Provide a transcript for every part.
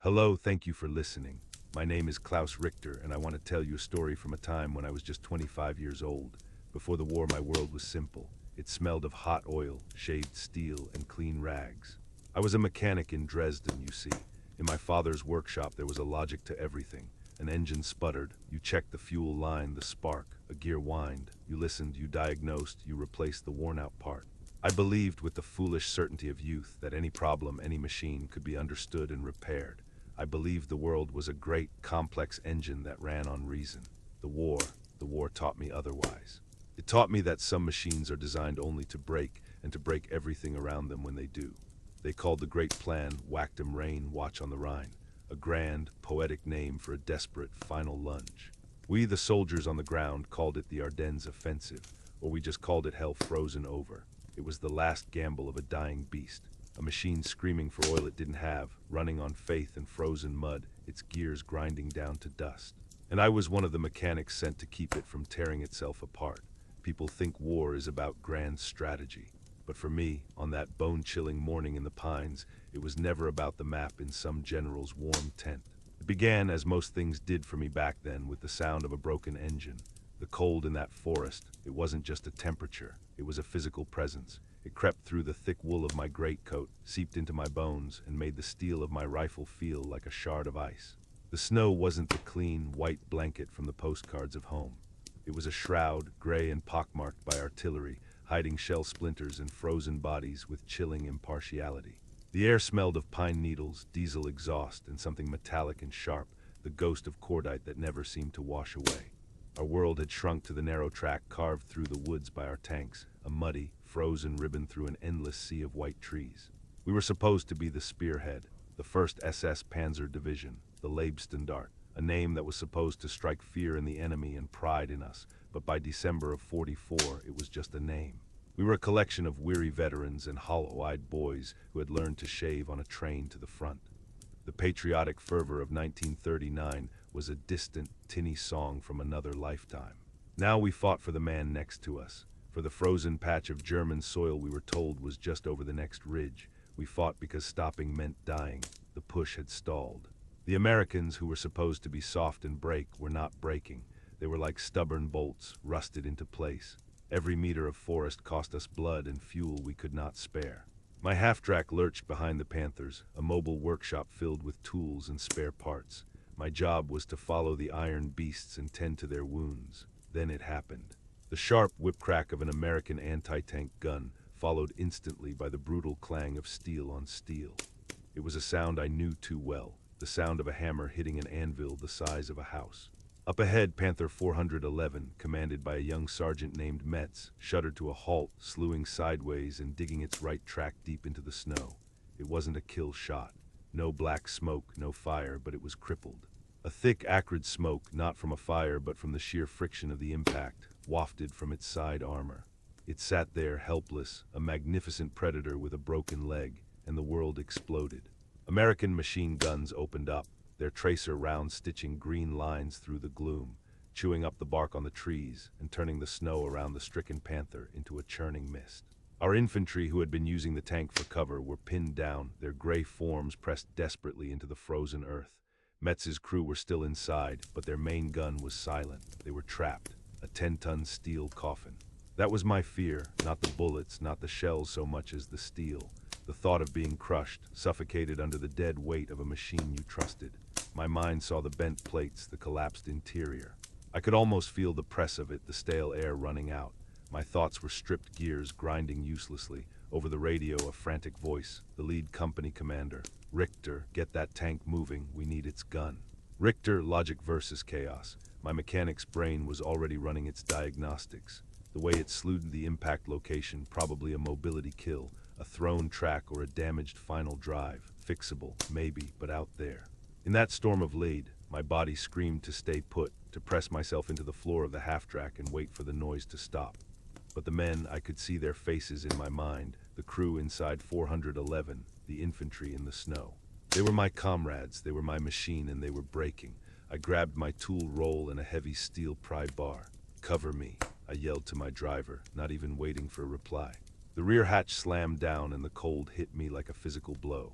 Hello, thank you for listening. My name is Klaus Richter, and I want to tell you a story from a time when I was just 25 years old. Before the war, my world was simple. It smelled of hot oil, shaved steel, and clean rags. I was a mechanic in Dresden, you see. In my father's workshop, there was a logic to everything. An engine sputtered, you checked the fuel line, the spark, a gear whined. You listened, you diagnosed, you replaced the worn-out part. I believed with the foolish certainty of youth that any problem, any machine could be understood and repaired. I believed the world was a great, complex engine that ran on reason. The war taught me otherwise. It taught me that some machines are designed only to break, and to break everything around them when they do. They called the great plan, whacked 'em rain, watch on the Rhine. A grand, poetic name for a desperate, final lunge. We, the soldiers on the ground, called it the Ardennes Offensive, or we just called it hell frozen over. It was the last gamble of a dying beast. A machine screaming for oil it didn't have, running on faith and frozen mud, its gears grinding down to dust. And I was one of the mechanics sent to keep it from tearing itself apart. People think war is about grand strategy. But for me, on that bone-chilling morning in the pines, it was never about the map in some general's warm tent. It began, as most things did for me back then, with the sound of a broken engine. The cold in that forest, it wasn't just a temperature, it was a physical presence. It crept through the thick wool of my greatcoat, seeped into my bones, and made the steel of my rifle feel like a shard of ice. The snow wasn't the clean, white blanket from the postcards of home. It was a shroud, gray and pockmarked by artillery, hiding shell splinters and frozen bodies with chilling impartiality. The air smelled of pine needles, diesel exhaust, and something metallic and sharp, the ghost of cordite that never seemed to wash away. Our world had shrunk to the narrow track carved through the woods by our tanks, a muddy, frozen ribbon through an endless sea of white trees. We were supposed to be the spearhead, the first SS Panzer Division, the Leibstandarte, a name that was supposed to strike fear in the enemy and pride in us, but by December of '44, it was just a name. We were a collection of weary veterans and hollow-eyed boys who had learned to shave on a train to the front. The patriotic fervor of 1939 was a distant, tinny song from another lifetime. Now we fought for the man next to us. For the frozen patch of German soil we were told was just over the next ridge. We fought because stopping meant dying. The push had stalled. The Americans, who were supposed to be soft and break, were not breaking. They were like stubborn bolts, rusted into place. Every meter of forest cost us blood and fuel we could not spare. My half-track lurched behind the Panthers, a mobile workshop filled with tools and spare parts. My job was to follow the iron beasts and tend to their wounds. Then it happened. The sharp whip-crack of an American anti-tank gun, followed instantly by the brutal clang of steel on steel. It was a sound I knew too well, the sound of a hammer hitting an anvil the size of a house. Up ahead, Panther 411, commanded by a young sergeant named Metz, shuddered to a halt, slewing sideways and digging its right track deep into the snow. It wasn't a kill shot. No black smoke, no fire, but it was crippled. A thick, acrid smoke, not from a fire but from the sheer friction of the impact, wafted from its side armor. It sat there, helpless, a magnificent predator with a broken leg, and the world exploded. American machine guns opened up, their tracer rounds stitching green lines through the gloom, chewing up the bark on the trees and turning the snow around the stricken Panther into a churning mist. Our infantry, who had been using the tank for cover, were pinned down, their gray forms pressed desperately into the frozen earth. Metz's crew were still inside, but their main gun was silent. They were trapped, a 10-ton steel coffin. That was my fear, not the bullets, not the shells so much as the steel. The thought of being crushed, suffocated under the dead weight of a machine you trusted. My mind saw the bent plates, the collapsed interior. I could almost feel the press of it, the stale air running out. My thoughts were stripped gears, grinding uselessly. Over the radio, a frantic voice, the lead company commander. Richter, get that tank moving, we need its gun. Richter, logic versus chaos. My mechanic's brain was already running its diagnostics. The way it slewed the impact location, probably a mobility kill, a thrown track or a damaged final drive. Fixable, maybe, but out there. In that storm of lead, my body screamed to stay put, to press myself into the floor of the half-track and wait for the noise to stop. But the men, I could see their faces in my mind, the crew inside 411, the infantry in the snow. They were my comrades, they were my machine, and they were breaking. I grabbed my tool roll and a heavy steel pry bar. "Cover me," I yelled to my driver, not even waiting for a reply. The rear hatch slammed down and the cold hit me like a physical blow.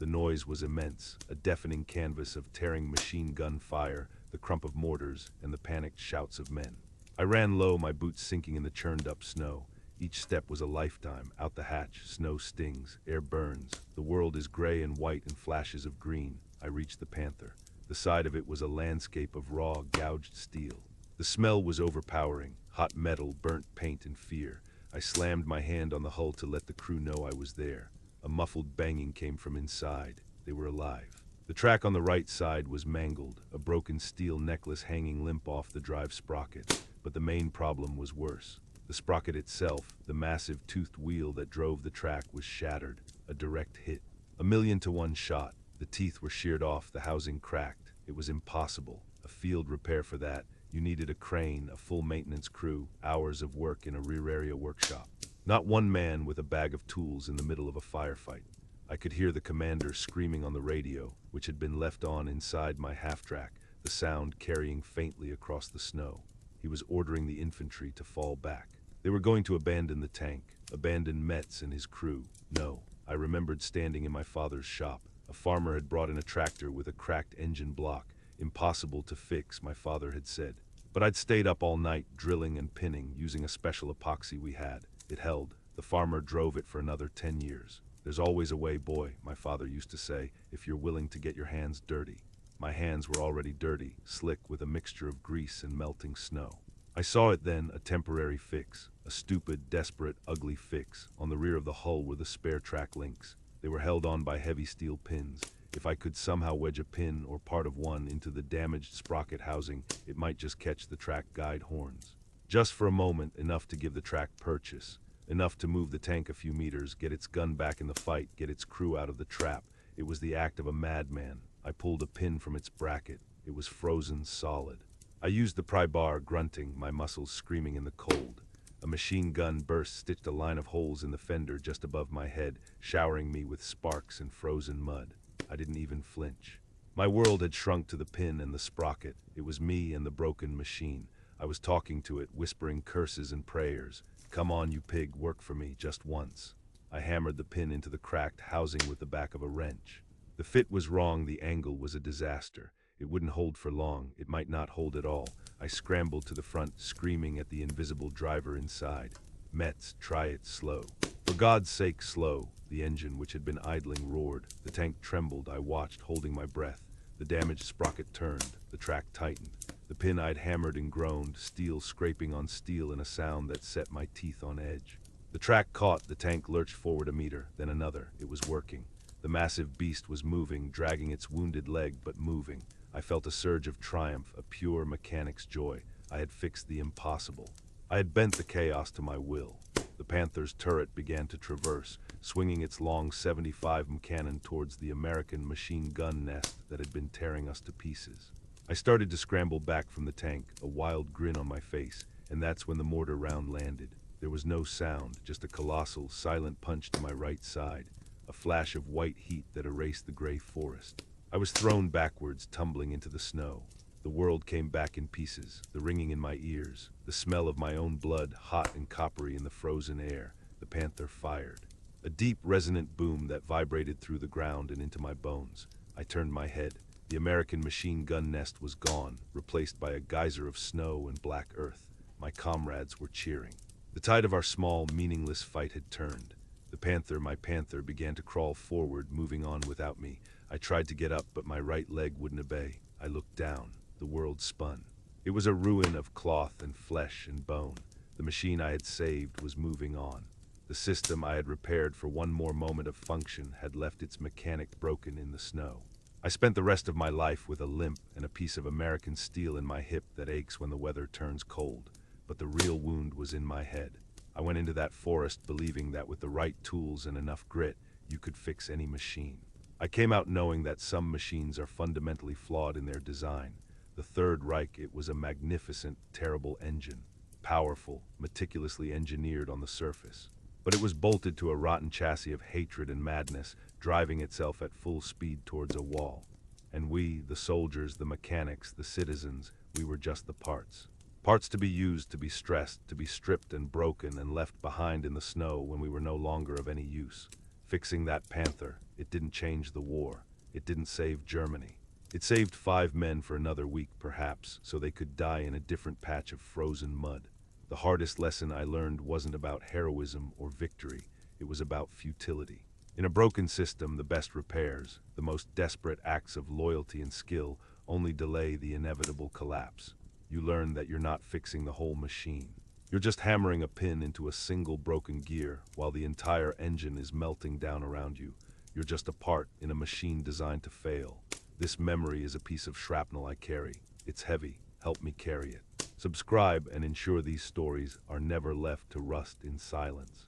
The noise was immense, a deafening canvas of tearing machine gun fire, the crump of mortars, and the panicked shouts of men. I ran low, my boots sinking in the churned-up snow. Each step was a lifetime. Out the hatch, snow stings, air burns. The world is gray and white in flashes of green. I reached the Panther. The side of it was a landscape of raw, gouged steel. The smell was overpowering, hot metal, burnt paint, and fear. I slammed my hand on the hull to let the crew know I was there. A muffled banging came from inside. They were alive. The track on the right side was mangled, a broken steel necklace hanging limp off the drive sprocket. But the main problem was worse. The sprocket itself, the massive toothed wheel that drove the track, was shattered. A direct hit. 1,000,000 to 1 shot. The teeth were sheared off, the housing cracked. It was impossible. A field repair for that. You needed a crane, a full maintenance crew, hours of work in a rear area workshop. Not one man with a bag of tools in the middle of a firefight. I could hear the commander screaming on the radio, which had been left on inside my half-track, the sound carrying faintly across the snow. He was ordering the infantry to fall back. They were going to abandon the tank, abandon Metz and his crew. No, I remembered standing in my father's shop. A farmer had brought in a tractor with a cracked engine block. Impossible to fix, my father had said. But I'd stayed up all night, drilling and pinning, using a special epoxy we had. It held. The farmer drove it for another 10 years. There's always a way, boy, my father used to say, if you're willing to get your hands dirty. My hands were already dirty, slick with a mixture of grease and melting snow. I saw it then, a temporary fix, a stupid, desperate, ugly fix. On the rear of the hull were the spare track links. They were held on by heavy steel pins. If I could somehow wedge a pin or part of one into the damaged sprocket housing, it might just catch the track guide horns. Just for a moment, enough to give the track purchase. Enough to move the tank a few meters, get its gun back in the fight, get its crew out of the trap. It was the act of a madman. I pulled a pin from its bracket. It was frozen solid. I used the pry bar, grunting, my muscles screaming in the cold. A machine gun burst stitched a line of holes in the fender just above my head, showering me with sparks and frozen mud. I didn't even flinch. My world had shrunk to the pin and the sprocket. It was me and the broken machine. I was talking to it, whispering curses and prayers. Come on, you pig, work for me, just once. I hammered the pin into the cracked housing with the back of a wrench. The fit was wrong, the angle was a disaster. It wouldn't hold for long, it might not hold at all. I scrambled to the front, screaming at the invisible driver inside. Metz, try it slow. For God's sake, slow. The engine, which had been idling, roared. The tank trembled. I watched, holding my breath. The damaged sprocket turned. The track tightened. The pin I'd hammered and groaned, steel scraping on steel in a sound that set my teeth on edge. The track caught. The tank lurched forward a meter, then another. It was working. The massive beast was moving, dragging its wounded leg, but moving. I felt a surge of triumph, a pure mechanic's joy. I had fixed the impossible. I had bent the chaos to my will. The Panther's turret began to traverse, swinging its long 75mm cannon towards the American machine gun nest that had been tearing us to pieces. I started to scramble back from the tank, a wild grin on my face, and that's when the mortar round landed. There was no sound, just a colossal, silent punch to my right side, a flash of white heat that erased the gray forest. I was thrown backwards, tumbling into the snow. The world came back in pieces, the ringing in my ears, the smell of my own blood, hot and coppery in the frozen air. The Panther fired. A deep, resonant boom that vibrated through the ground and into my bones. I turned my head. The American machine gun nest was gone, replaced by a geyser of snow and black earth. My comrades were cheering. The tide of our small, meaningless fight had turned. The Panther, my Panther, began to crawl forward, moving on without me. I tried to get up, but my right leg wouldn't obey. I looked down. The world spun. It was a ruin of cloth and flesh and bone. The machine I had saved was moving on. The system I had repaired for one more moment of function had left its mechanic broken in the snow. I spent the rest of my life with a limp and a piece of American steel in my hip that aches when the weather turns cold. But the real wound was in my head. I went into that forest believing that with the right tools and enough grit, you could fix any machine. I came out knowing that some machines are fundamentally flawed in their design. The Third Reich, it was a magnificent, terrible engine, powerful, meticulously engineered on the surface. But it was bolted to a rotten chassis of hatred and madness, driving itself at full speed towards a wall. And we, the soldiers, the mechanics, the citizens, we were just the parts. Parts to be used, to be stressed, to be stripped and broken and left behind in the snow when we were no longer of any use. Fixing that Panther, it didn't change the war. It didn't save Germany. It saved 5 men for another week, perhaps, so they could die in a different patch of frozen mud. The hardest lesson I learned wasn't about heroism or victory. It was about futility. In a broken system, the best repairs, the most desperate acts of loyalty and skill, only delay the inevitable collapse. You learn that you're not fixing the whole machine. You're just hammering a pin into a single broken gear while the entire engine is melting down around you. You're just a part in a machine designed to fail. This memory is a piece of shrapnel I carry. It's heavy. Help me carry it. Subscribe and ensure these stories are never left to rust in silence.